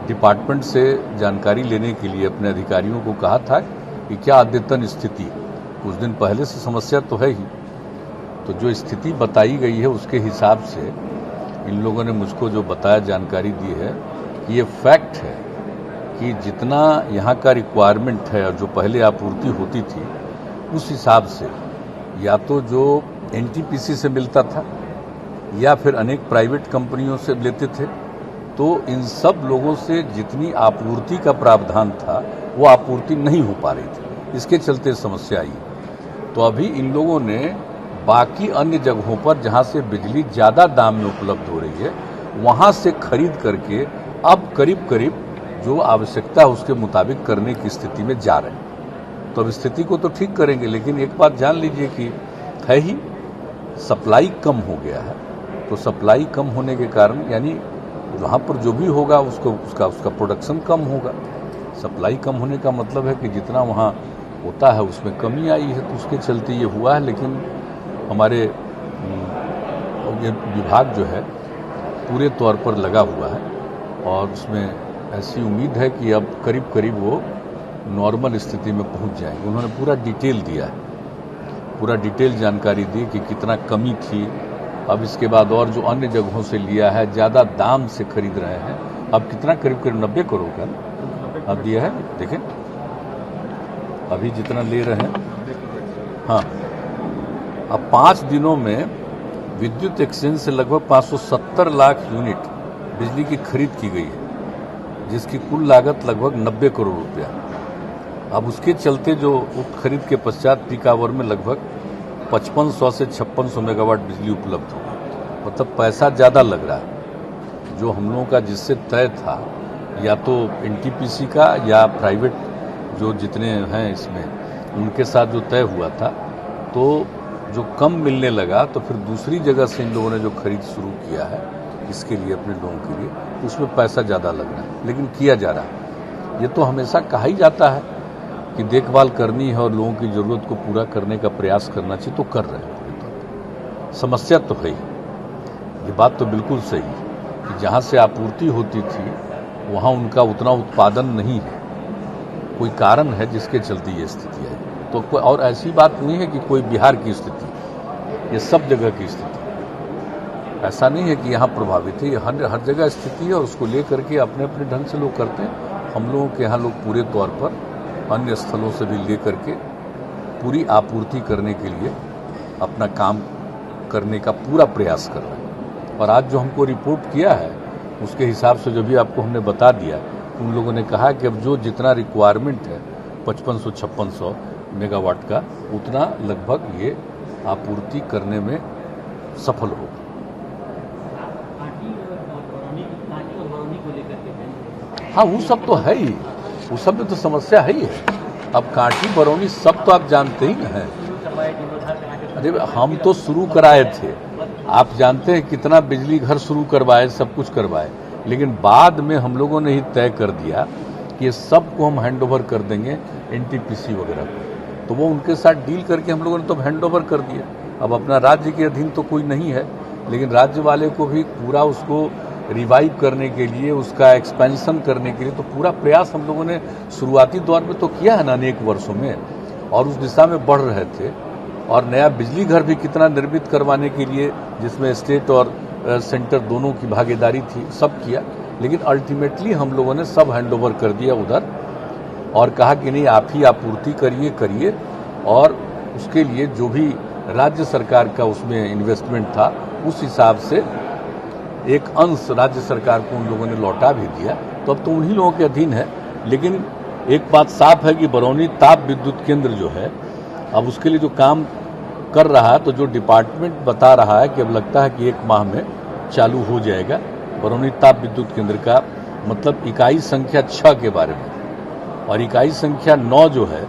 Department से जानकारी लेने के लिए अपने अधिकारियों को कहा था कि क्या अद्यतन स्थिति, कुछ दिन पहले से समस्या तो है ही, तो जो स्थिति बताई गई है उसके हिसाब से इन लोगों ने मुझको जो बताया, जानकारी दी है कि ये फैक्ट है कि जितना यहाँ का रिक्वायरमेंट है और जो पहले आपूर्ति होती थी उस हिसाब से या तो जो एनटीपीसी से मिलता था या फिर अनेक प्राइवेट कंपनियों से लेते थे, तो इन सब लोगों से जितनी आपूर्ति का प्रावधान था वो आपूर्ति नहीं हो पा रही थी। इसके चलते समस्या आई। तो अभी इन लोगों ने बाकी अन्य जगहों पर जहां से बिजली ज़्यादा दाम में उपलब्ध हो रही है वहां से खरीद करके अब करीब करीब जो आवश्यकता है उसके मुताबिक करने की स्थिति में जा रहे हैं। तो अब स्थिति को तो ठीक करेंगे, लेकिन एक बात जान लीजिए कि है ही सप्लाई कम हो गया है। तो सप्लाई कम होने के कारण यानी वहाँ पर जो भी होगा उसका प्रोडक्शन कम होगा। सप्लाई कम होने का मतलब है कि जितना वहाँ होता है उसमें कमी आई है, तो उसके चलते ये हुआ है। लेकिन हमारे विभाग जो है पूरे तौर पर लगा हुआ है और उसमें ऐसी उम्मीद है कि अब करीब करीब वो नॉर्मल स्थिति में पहुंच जाएंगे। उन्होंने पूरा डिटेल दिया है, पूरा डिटेल जानकारी दी कि कितना कमी थी। अब इसके बाद और जो अन्य जगहों से लिया है ज़्यादा दाम से खरीद रहे हैं, अब कितना करीब करीब 90 करोड़ का अब दिया है। देखें अभी जितना ले रहे हैं, हाँ, अब 5 दिनों में विद्युत एक्सचेंज से लगभग 570 लाख यूनिट बिजली की खरीद की गई है, जिसकी कुल लागत लगभग 90 करोड़ रुपया। अब उसके चलते जो खरीद के पश्चात पीक आवर में लगभग 5500 से 5600 मेगावाट बिजली उपलब्ध हो, मतलब पैसा ज़्यादा लग रहा है। जो हम लोगों का जिससे तय था या तो एनटीपीसी का या प्राइवेट जो जितने हैं इसमें उनके साथ जो तय हुआ था, तो जो कम मिलने लगा तो फिर दूसरी जगह से इन लोगों ने जो खरीद शुरू किया है इसके लिए, अपने लोगों के लिए, उसमें पैसा ज़्यादा लग रहा है, लेकिन किया जा रहा है। ये तो हमेशा कहा ही जाता है कि देखभाल करनी है और लोगों की ज़रूरत को पूरा करने का प्रयास करना चाहिए, तो कर रहे हैं। समस्या तो है ही, ये बात तो बिल्कुल सही है कि जहाँ से आपूर्ति होती थी वहाँ उनका उतना उत्पादन नहीं है, कोई कारण है जिसके चलते ये स्थिति है। तो कोई और ऐसी बात नहीं है कि कोई बिहार की स्थिति, ये सब जगह की स्थिति, ऐसा नहीं है कि यहाँ प्रभावित है, ये हर जगह स्थिति है और उसको लेकर के अपने अपने ढंग से लोग करते हैं। हम लोगों के यहाँ लोग पूरे तौर पर अन्य स्थलों से भी लेकर के पूरी आपूर्ति करने के लिए अपना काम करने का पूरा प्रयास कर रहे हैं। और आज जो हमको रिपोर्ट किया है उसके हिसाब से जो भी आपको हमने बता दिया, उन लोगों ने कहा कि अब जो जितना रिक्वायरमेंट है 5500-5600 मेगावाट का, उतना लगभग ये आपूर्ति करने में सफल होगा। हाँ, वो सब तो है ही, वो सब में तो समस्या है ही है। अब कांटी बरौनी सब तो आप जानते ही ना हैं। अरे हम तो शुरू कराए थे, आप जानते हैं कितना बिजली घर शुरू करवाए, सब कुछ करवाए, लेकिन बाद में हम लोगों ने ही तय कर दिया कि ये सबको हम हैंड ओवर कर देंगे एनटीपीसी वगैरह को। तो वो उनके साथ डील करके हम लोगों ने तो हैंड ओवर कर दिया। अब अपना राज्य के अधीन तो कोई नहीं है, लेकिन राज्य वाले को भी पूरा उसको रिवाइव करने के लिए, उसका एक्सपेंशन करने के लिए तो पूरा प्रयास हम लोगों ने शुरुआती दौर में तो किया है ना, अनेक वर्षों में, और उस दिशा में बढ़ रहे थे। और नया बिजली घर भी कितना निर्मित करवाने के लिए, जिसमें स्टेट और सेंटर दोनों की भागीदारी थी, सब किया। लेकिन अल्टीमेटली हम लोगों ने सब हैंड ओवर कर दिया उधर और कहा कि नहीं, आप ही आपूर्ति करिए और उसके लिए जो भी राज्य सरकार का उसमें इन्वेस्टमेंट था उस हिसाब से एक अंश राज्य सरकार को उन लोगों ने लौटा भी दिया। तो अब तो उन्हीं लोगों के अधीन है। लेकिन एक बात साफ है कि बरौनी ताप विद्युत केंद्र जो है, अब उसके लिए जो काम कर रहा है, तो जो डिपार्टमेंट बता रहा है कि अब लगता है कि 1 माह में चालू हो जाएगा बरौनी ताप विद्युत केंद्र का, मतलब इकाई संख्या 6 के बारे में, और इकाई संख्या 9 जो है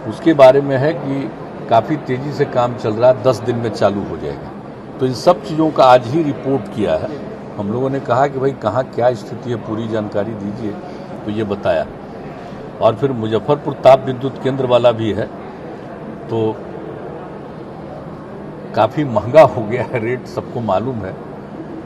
उसके बारे में है कि काफ़ी तेज़ी से काम चल रहा है, 10 दिन में चालू हो जाएगा। तो इन सब चीज़ों का आज ही रिपोर्ट किया है। हम लोगों ने कहा कि भाई कहाँ क्या स्थिति है, पूरी जानकारी दीजिए, तो ये बताया। और फिर मुजफ्फरपुर ताप विद्युत केंद्र वाला भी है, तो काफ़ी महंगा हो गया है रेट, सबको मालूम है,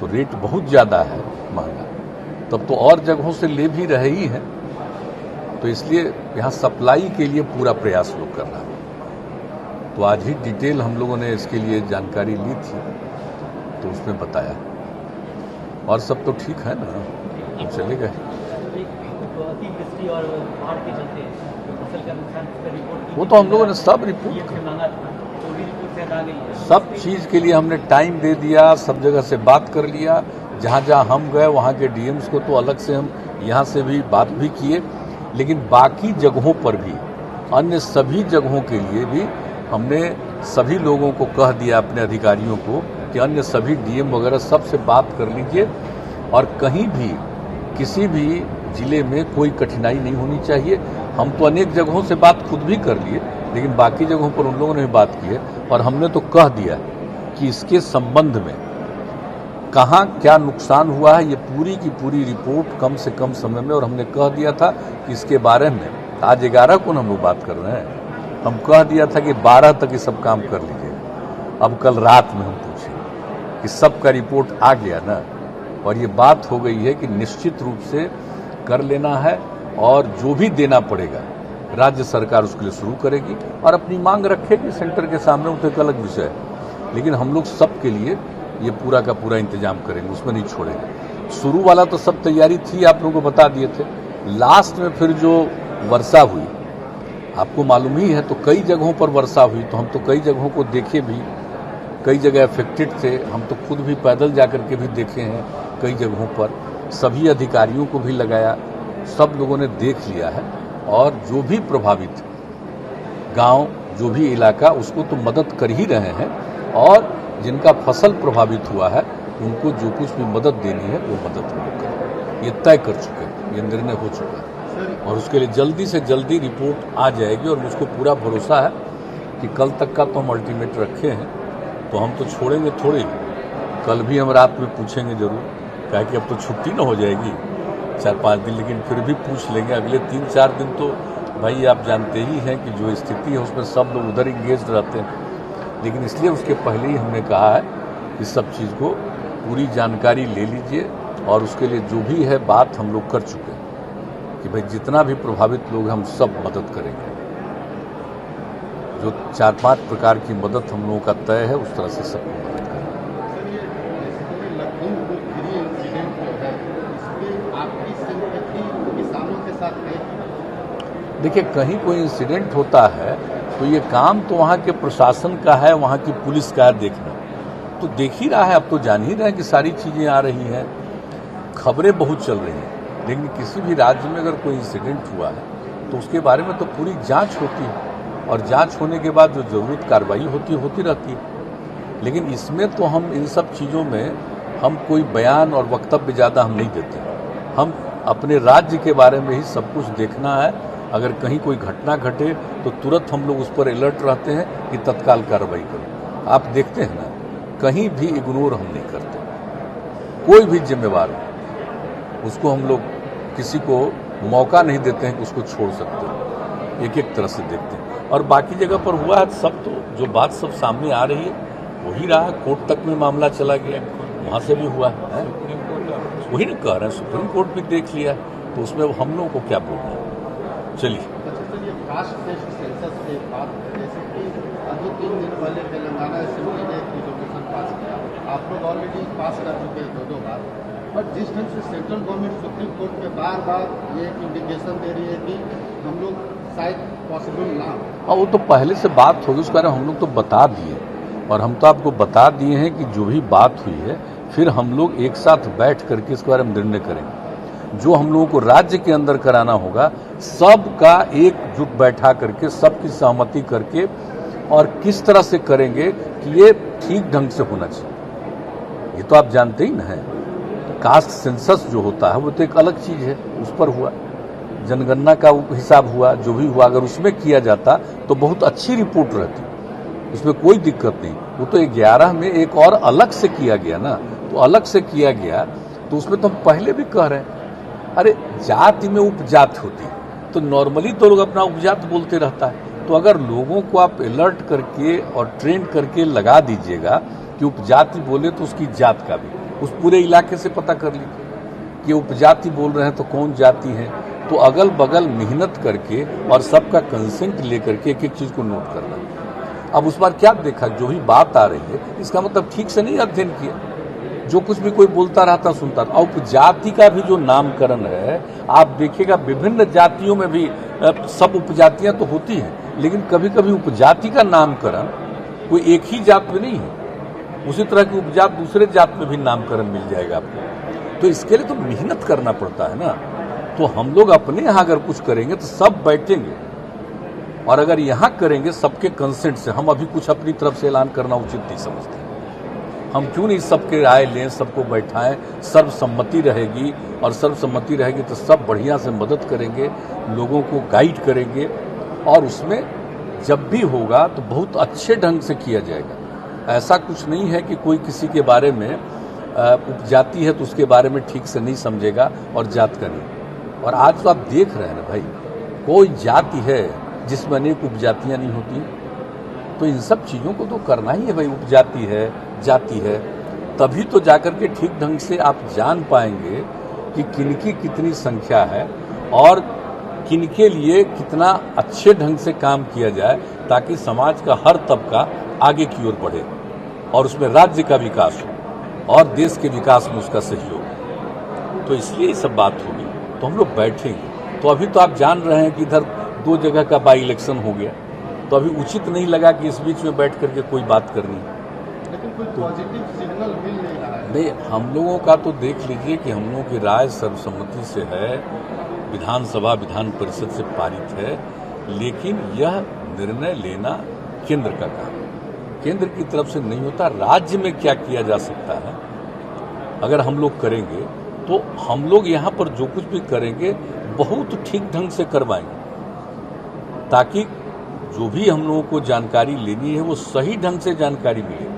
तो रेट बहुत ज़्यादा है महंगा। तब तो और जगहों से ले भी रहे ही हैं। तो इसलिए यहाँ सप्लाई के लिए पूरा प्रयास लोग कर रहा है। तो आज ही डिटेल हम लोगों ने इसके लिए जानकारी ली थी, तो उसमें बताया। और सब तो ठीक है ना, हम चले गए। वो तो हम लोगों ने सब रिपोर्ट सब चीज़ के लिए हमने टाइम दे दिया, सब जगह से बात कर लिया। जहाँ जहाँ हम गए वहाँ के डीएम्स को तो अलग से हम यहाँ से भी बात भी किए, लेकिन बाकी जगहों पर भी, अन्य सभी जगहों के लिए भी हमने सभी लोगों को कह दिया, अपने अधिकारियों को, कि अन्य सभी डीएम वगैरह सबसे बात कर लीजिए और कहीं भी किसी भी जिले में कोई कठिनाई नहीं होनी चाहिए। हम तो अनेक जगहों से बात खुद भी कर लिए, लेकिन बाकी जगहों पर उन लोगों ने भी बात की है। और हमने तो कह दिया कि इसके संबंध में कहाँ क्या नुकसान हुआ है, ये पूरी की पूरी रिपोर्ट कम से कम समय में। और हमने कह दिया था कि इसके बारे में आज 11 को हम लोग बात कर रहे हैं, हम कह दिया था कि 12 तक ये सब काम कर लीजिएगा। अब कल रात में हम पूछे कि सबका रिपोर्ट आ गया ना, और ये बात हो गई है कि निश्चित रूप से कर लेना है, और जो भी देना पड़ेगा राज्य सरकार उसके लिए शुरू करेगी और अपनी मांग रखेगी सेंटर के सामने। वो तो एक अलग विषय है, लेकिन हम लोग सबके लिए ये पूरा का पूरा इंतजाम करेंगे, उसमें नहीं छोड़ेंगे। शुरू वाला तो सब तैयारी थी, आप लोगों को बता दिए थे। लास्ट में फिर जो वर्षा हुई, आपको मालूम ही है, तो कई जगहों पर वर्षा हुई, तो हम तो कई जगहों को देखे भी, कई जगह अफेक्टेड थे। हम तो खुद भी पैदल जाकर के भी देखे हैं कई जगहों पर, सभी अधिकारियों को भी लगाया, सब लोगों ने देख लिया है। और जो भी प्रभावित गांव, जो भी इलाका, उसको तो मदद कर ही रहे हैं। और जिनका फसल प्रभावित हुआ है उनको जो कुछ भी मदद देनी है वो मदद हम लोग करें, ये तय कर चुके हैं, ये निर्णय हो चुका है। और उसके लिए जल्दी से जल्दी रिपोर्ट आ जाएगी। और मुझको पूरा भरोसा है कि कल तक का तो हम अल्टीमेट रखे हैं, तो हम तो छोड़ेंगे थोड़े ही। कल भी हम रात में पूछेंगे जरूर, क्या कि अब तो छुट्टी ना हो जाएगी 4-5 दिन, लेकिन फिर भी पूछ लेंगे। अगले 3-4 दिन तो भाई आप जानते ही हैं कि जो स्थिति है उसमें सब लोग उधर इंगेज रहते हैं। लेकिन इसलिए उसके पहले ही हमने कहा है कि सब चीज़ को पूरी जानकारी ले लीजिए। और उसके लिए जो भी है बात हम लोग कर चुके हैं कि भाई जितना भी प्रभावित लोग हैं हम सब मदद करेंगे। जो 4-5 प्रकार की मदद हम लोगों का तय है, उस तरह से सबको मदद करेंगे। देखिए, कहीं कोई इंसिडेंट होता है तो ये काम तो वहाँ के प्रशासन का है, वहाँ की पुलिस का है देखना। तो देख ही रहा है, अब तो जान ही रहे हैं कि सारी चीज़ें आ रही हैं, खबरें बहुत चल रही हैं। लेकिन किसी भी राज्य में अगर कोई इंसिडेंट हुआ है तो उसके बारे में तो पूरी जांच होती है, और जांच होने के बाद जो जरूरत कार्रवाई होती रहती है। लेकिन इसमें तो हम इन सब चीज़ों में हम कोई बयान और वक्तव्य ज़्यादा हम नहीं देते। हम अपने राज्य के बारे में ही सब कुछ देखना है। अगर कहीं कोई घटना घटे तो तुरंत हम लोग उस पर अलर्ट रहते हैं कि तत्काल कार्रवाई करो। आप देखते हैं ना, कहीं भी इग्नोर हम नहीं करते। कोई भी जिम्मेवार हो उसको हम लोग किसी को मौका नहीं देते हैं कि उसको छोड़ सकते हो, एक एक तरह से देखते हैं। और बाकी जगह पर हुआ है सब, तो जो बात सब सामने आ रही है वही रहा। कोर्ट तक में मामला चला गया, वहाँ से भी हुआ है, वही ना कह रहे हैं, सुप्रीम कोर्ट भी देख लिया, तो उसमें हम लोगों को क्या बोलना है। चलिए, कास्ट बेस्ड सेंसस के बाद जैसे कि अभी 3 दिन पहले तेलंगाना असेंबली ने एक रिजोल्यूशन पास किया, आप लोग ऑलरेडी पास कर चुके हैं 2 बार। बट जिस ढंग से सेंट्रल गवर्नमेंट सुप्रीम कोर्ट में बार बार ये एक इंडिकेशन दे रही है कि हम लोग शायद पॉसिबल ना हो। हाँ, वो तो पहले से बात होगी, उसके बारे में हम लोग तो बता दिए। और हम तो आपको बता दिए हैं कि जो भी बात हुई है फिर हम लोग एक साथ बैठ करके इसके बारे में निर्णय करेंगे। जो हम लोगों को राज्य के अंदर कराना होगा, सबका एकजुट बैठा करके, सबकी सहमति करके, और किस तरह से करेंगे कि ये ठीक ढंग से होना चाहिए। ये तो आप जानते ही ना है, कास्ट सेंसस जो होता है वो तो एक अलग चीज़ है, उस पर हुआ जनगणना का हिसाब हुआ, जो भी हुआ, अगर उसमें किया जाता तो बहुत अच्छी रिपोर्ट रहती, उसमें कोई दिक्कत नहीं। वो तो 11 में एक और अलग से किया गया ना, तो अलग से किया गया तो उसमें तो हम पहले भी कह रहे हैं, अरे जाति में उपजाति होती, तो नॉर्मली तो लोग अपना उपजाति बोलते रहता है। तो अगर लोगों को आप अलर्ट करके और ट्रेन करके लगा दीजिएगा कि उपजाति बोले तो उसकी जात का भी उस पूरे इलाके से पता कर लीजिए। कि उपजाति बोल रहे हैं तो कौन जाति है, तो अगल बगल मेहनत करके और सबका कंसेंट लेकर के एक एक चीज को नोट करना। अब उस बार क्या देखा, जो भी बात आ रही है इसका मतलब ठीक से नहीं अध्ययन किया, जो कुछ भी कोई बोलता रहता सुनता था। उपजाति का भी जो नामकरण है, आप देखिएगा विभिन्न जातियों में भी सब उपजातियां तो होती हैं, लेकिन कभी कभी उपजाति का नामकरण कोई एक ही जात में नहीं है, उसी तरह की उपजात दूसरे जात में भी नामकरण मिल जाएगा आपको। तो इसके लिए तो मेहनत करना पड़ता है ना। तो हम लोग अपने यहाँ अगर कुछ करेंगे तो सब बैठेंगे, और अगर यहाँ करेंगे सबके कंसेंट से, हम अभी कुछ अपनी तरफ से ऐलान करना उचित नहीं समझते। हम क्यों नहीं सबके राय लें, सबको बैठाएं, सर्वसम्मति रहेगी, और सर्वसम्मति रहेगी तो सब बढ़िया से मदद करेंगे, लोगों को गाइड करेंगे, और उसमें जब भी होगा तो बहुत अच्छे ढंग से किया जाएगा। ऐसा कुछ नहीं है कि कोई किसी के बारे में उपजाति है तो उसके बारे में ठीक से नहीं समझेगा और जात का नहीं। और आज तो आप देख रहे हैं ना भाई, कोई जाति है जिसमें अनेक उपजातियां नहीं होती, तो इन सब चीज़ों को तो करना ही है भाई। उपजाति है, जाति है, तभी तो जाकर के ठीक ढंग से आप जान पाएंगे कि किनकी कितनी संख्या है और किनके लिए कितना अच्छे ढंग से काम किया जाए, ताकि समाज का हर तबका आगे की ओर बढ़े और उसमें राज्य का विकास हो और देश के विकास में उसका सहयोग। तो इसलिए ये सब बात होगी, तो हम लोग बैठेंगे। तो अभी तो आप जान रहे हैं कि इधर 2 जगह का बाई इलेक्शन हो गया, तो अभी उचित नहीं लगा कि इस बीच में बैठ करके कोई बात करनी। लेकिन कोई पॉजिटिव सिग्नल मिल नहीं रहा है। नहीं, हम लोगों का तो देख लीजिए कि हम लोगों की राय सर्वसम्मति से है, विधानसभा विधान परिषद से पारित है, लेकिन यह निर्णय लेना केंद्र का काम, केंद्र की तरफ से नहीं होता। राज्य में क्या किया जा सकता है अगर हम लोग करेंगे, तो हम लोग यहाँ पर जो कुछ भी करेंगे बहुत ठीक ढंग से करवाएंगे, ताकि जो भी हम लोगों को जानकारी लेनी है वो सही ढंग से जानकारी मिले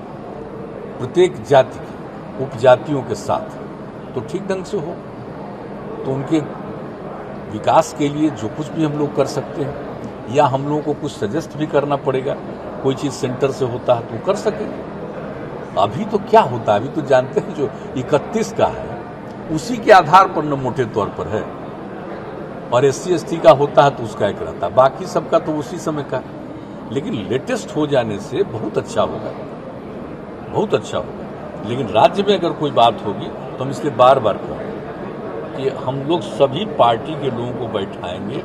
प्रत्येक जाति की, उपजातियों के साथ, तो ठीक ढंग से हो। तो उनके विकास के लिए जो कुछ भी हम लोग कर सकते हैं, या हम लोगों को कुछ सजेस्ट भी करना पड़ेगा, कोई चीज़ सेंटर से होता है तो कर सकें। अभी तो क्या होता है, अभी तो जानते हैं जो 31 का है उसी के आधार पर न मोटे तौर पर है, और SC ST का होता है तो उसका एक रहता है, बाकी सबका तो उसी समय का। लेकिन लेटेस्ट हो जाने से बहुत अच्छा होगा, बहुत अच्छा होगा। लेकिन राज्य में अगर कोई बात होगी तो हम इसलिए बार बार कहेंगे कि हम लोग सभी पार्टी के लोगों को बैठाएंगे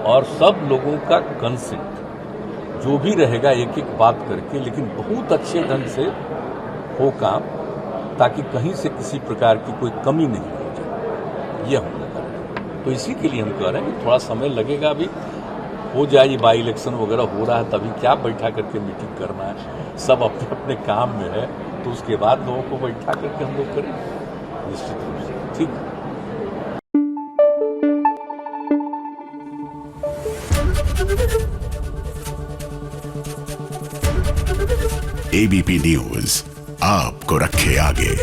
और सब लोगों का कंसेंट जो भी रहेगा एक एक बात करके, लेकिन बहुत अच्छे ढंग से हो काम, ताकि कहीं से किसी प्रकार की कोई कमी नहीं हो जाए। ये हम लोग कर रहे हैं। तो इसी के लिए हम कह रहे हैं कि थोड़ा समय लगेगा, अभी हो जाए, ये बाई इलेक्शन वगैरह हो रहा है, तभी क्या बैठा करके मीटिंग करना है, सब अपने अपने काम में है, तो उसके बाद लोगों को बैठा करके हम लोग करें निश्चित रूप से। ठीक है। ABP न्यूज आपको रखे आगे।